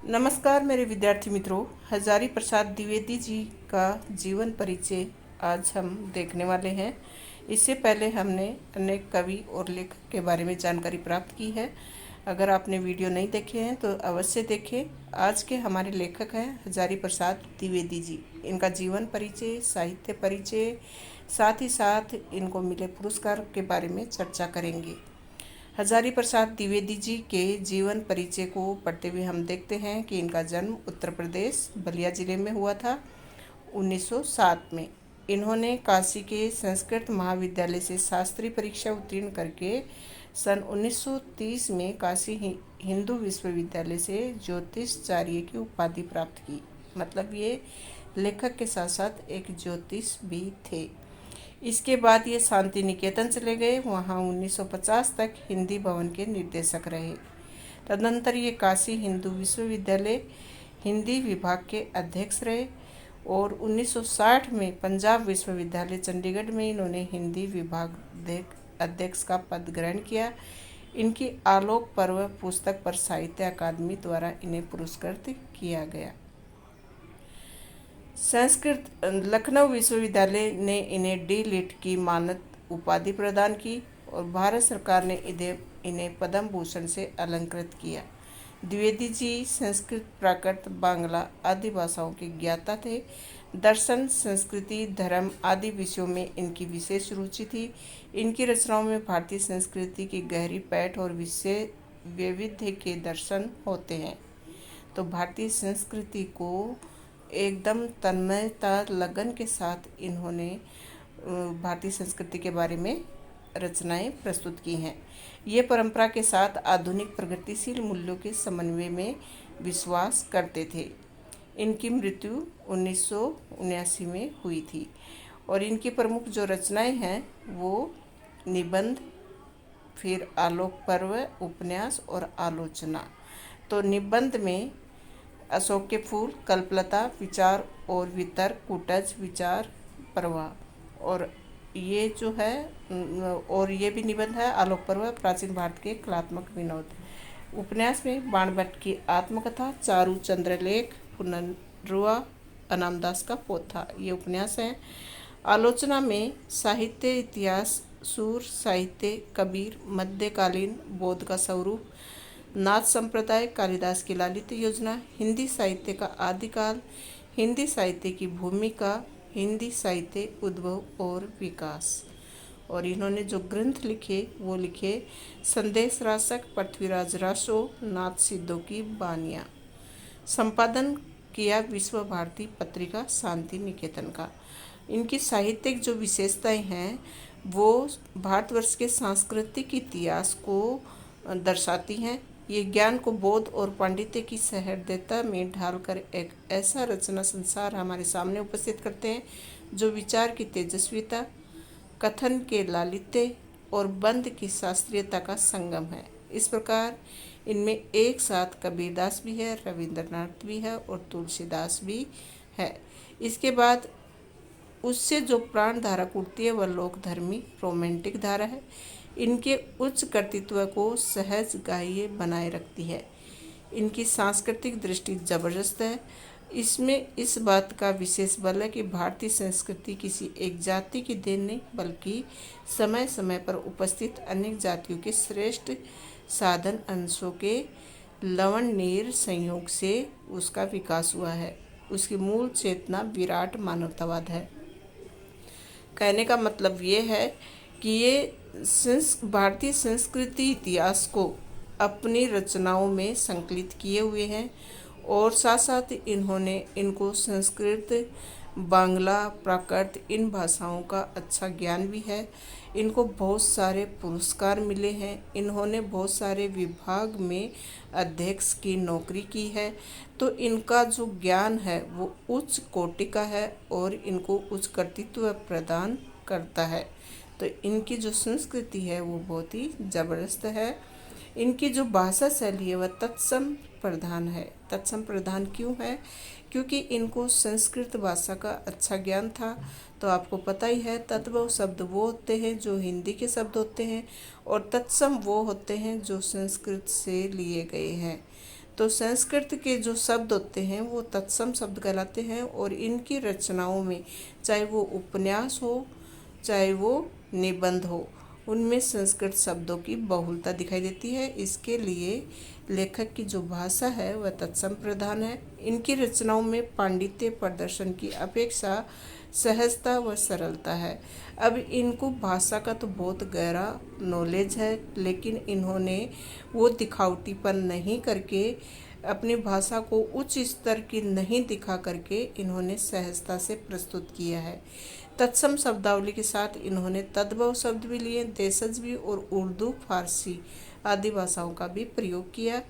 नमस्कार मेरे विद्यार्थी मित्रों। हजारी प्रसाद द्विवेदी जी का जीवन परिचय आज हम देखने वाले हैं। इससे पहले हमने अनेक कवि और लेखक के बारे में जानकारी प्राप्त की है। अगर आपने वीडियो नहीं देखे हैं तो अवश्य देखें। आज के हमारे लेखक हैं हजारी प्रसाद द्विवेदी जी। इनका जीवन परिचय, साहित्य परिचय, साथ ही साथ इनको मिले पुरस्कार के बारे में चर्चा करेंगे। हजारी प्रसाद द्विवेदी जी के जीवन परिचय को पढ़ते हुए हम देखते हैं कि इनका जन्म उत्तर प्रदेश बलिया जिले में हुआ था 1907 में। इन्होंने काशी के संस्कृत महाविद्यालय से शास्त्री परीक्षा उत्तीर्ण करके सन 1930 में काशी हिंदू विश्वविद्यालय से ज्योतिषाचार्य की उपाधि प्राप्त की। मतलब ये लेखक के साथ साथ एक ज्योतिष भी थे। इसके बाद ये शांति निकेतन चले गए। वहाँ 1950 तक हिंदी भवन के निर्देशक रहे। तदनंतर ये काशी हिंदू विश्वविद्यालय हिंदी विभाग के अध्यक्ष रहे और 1960 में पंजाब विश्वविद्यालय चंडीगढ़ में इन्होंने हिंदी विभाग अध्यक्ष का पद ग्रहण किया। इनकी आलोक पर्व पुस्तक पर साहित्य अकादमी द्वारा इन्हें पुरस्कृत किया गया। संस्कृत लखनऊ विश्वविद्यालय ने इन्हें डी लिट की मानद उपाधि प्रदान की और भारत सरकार ने इन्हें पद्म भूषण से अलंकृत किया। द्विवेदी जी संस्कृत, प्राकृत, बांग्ला आदि भाषाओं के ज्ञाता थे। दर्शन, संस्कृति, धर्म आदि विषयों में इनकी विशेष रुचि थी। इनकी रचनाओं में भारतीय संस्कृति की गहरी पैठ और विषय वैविध्य के दर्शन होते हैं। तो भारतीय संस्कृति को एकदम तन्मयता लगन के साथ इन्होंने भारतीय संस्कृति के बारे में रचनाएं प्रस्तुत की हैं। ये परंपरा के साथ आधुनिक प्रगतिशील मूल्यों के समन्वय में विश्वास करते थे। इनकी मृत्यु 1979 में हुई थी और इनकी प्रमुख जो रचनाएं हैं वो निबंध, फिर आलोक पर्व, उपन्यास और आलोचना। तो निबंध में अशोक के फूल, कल्पलता, विचार और वितर्क, कुटज, विचार, प्रवाह, और ये जो है और ये भी निबंध है आलोक पर्व, प्राचीन भारत के कलात्मक विनोद। उपन्यास में बाणभट्ट की आत्मकथा, चारू चंद्रलेख, पुनरुआ, अनामदास का पोथा, ये उपन्यास हैं। आलोचना में साहित्य इतिहास, सूर साहित्य, कबीर, मध्यकालीन बौद्ध का स्वरूप, नाथ संप्रदाय, कालिदास की लालित्य योजना, हिंदी साहित्य का आदिकाल, हिंदी साहित्य की भूमिका, हिंदी साहित्य उद्भव और विकास। और इन्होंने जो ग्रंथ लिखे वो लिखे संदेश राशक, पृथ्वीराज रासो, नाथ सिद्धों की बानियाँ। संपादन किया विश्व भारती पत्रिका शांति निकेतन का। इनकी साहित्यिक जो विशेषताएं हैं वो भारतवर्ष के सांस्कृतिक इतिहास को दर्शाती हैं। ये ज्ञान को बोध और पांडित्य की सहृदयता में ढालकर एक ऐसा रचना संसार हमारे सामने उपस्थित करते हैं जो विचार की तेजस्विता, कथन के लालित्य और बंध की शास्त्रीयता का संगम है। इस प्रकार इनमें एक साथ कबीरदास भी है, रविंद्रनाथ भी है और तुलसीदास भी है। इसके बाद उससे जो प्राण धारा उठती है वह लोकधर्मी रोमांटिक धारा है। इनके उच्च कर्तृत्व को सहज गाह्य बनाए रखती है। इनकी सांस्कृतिक दृष्टि जबरदस्त है। इसमें इस बात का विशेष बल है कि भारतीय संस्कृति किसी एक जाति की देन नहीं बल्कि समय समय पर उपस्थित अनेक जातियों के श्रेष्ठ साधन अंशों के लवणनीर संयोग से उसका विकास हुआ है। उसकी मूल चेतना विराट मानवतावाद है। कहने का मतलब ये है कि ये भारतीय संस्कृति इतिहास को अपनी रचनाओं में संकलित किए हुए हैं और साथ साथ इन्होंने इनको संस्कृत, बांग्ला, प्राकृत इन भाषाओं का अच्छा ज्ञान भी है। इनको बहुत सारे पुरस्कार मिले हैं। इन्होंने बहुत सारे विभाग में अध्यक्ष की नौकरी की है। तो इनका जो ज्ञान है वो उच्च कोटि का है और इनको उच्च कर्तृत्व प्रदान करता है। तो इनकी जो संस्कृति है वो बहुत ही ज़बरदस्त है। इनकी जो भाषा शैली है वह तत्सम प्रधान है। तत्सम प्रधान क्यों है? क्योंकि इनको संस्कृत भाषा का अच्छा ज्ञान था। तो आपको पता ही है तत्व शब्द वो होते हैं जो हिंदी के शब्द होते हैं और तत्सम वो होते हैं जो संस्कृत से लिए गए हैं। तो संस्कृत के जो शब्द होते हैं वो तत्सम शब्द कहलाते हैं और इनकी रचनाओं में चाहे वो उपन्यास हो चाहे वो निबंध हो, उनमें संस्कृत शब्दों की बहुलता दिखाई देती है। इसके लिए लेखक की जो भाषा है वह तत्सम प्रधान है। इनकी रचनाओं में पांडित्य प्रदर्शन की अपेक्षा सहजता व सरलता है। अब इनको भाषा का तो बहुत गहरा नॉलेज है, लेकिन इन्होंने वो दिखावटीपन नहीं करके, अपनी भाषा को उच्च स्तर की नहीं दिखा करके इन्होंने सहजता से प्रस्तुत किया है। तत्सम शब्दावली के साथ इन्होंने तद्भव शब्द भी लिए, देशज भी और उर्दू, फारसी आदि भाषाओं का भी प्रयोग किया।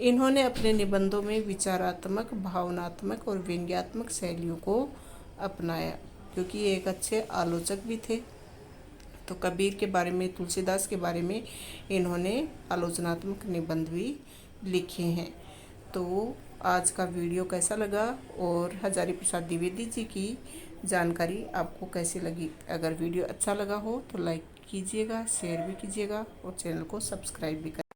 इन्होंने अपने निबंधों में विचारात्मक, भावनात्मक और व्यंग्यात्मक शैलियों को अपनाया, क्योंकि ये एक अच्छे आलोचक भी थे। तो कबीर के बारे में, तुलसीदास के बारे में इन्होंने आलोचनात्मक निबंध भी लिखे हैं। तो आज का वीडियो कैसा लगा और हजारी प्रसाद द्विवेदी जी की जानकारी आपको कैसी लगी? अगर वीडियो अच्छा लगा हो तो लाइक कीजिएगा, शेयर भी कीजिएगा और चैनल को सब्सक्राइब भी करिए।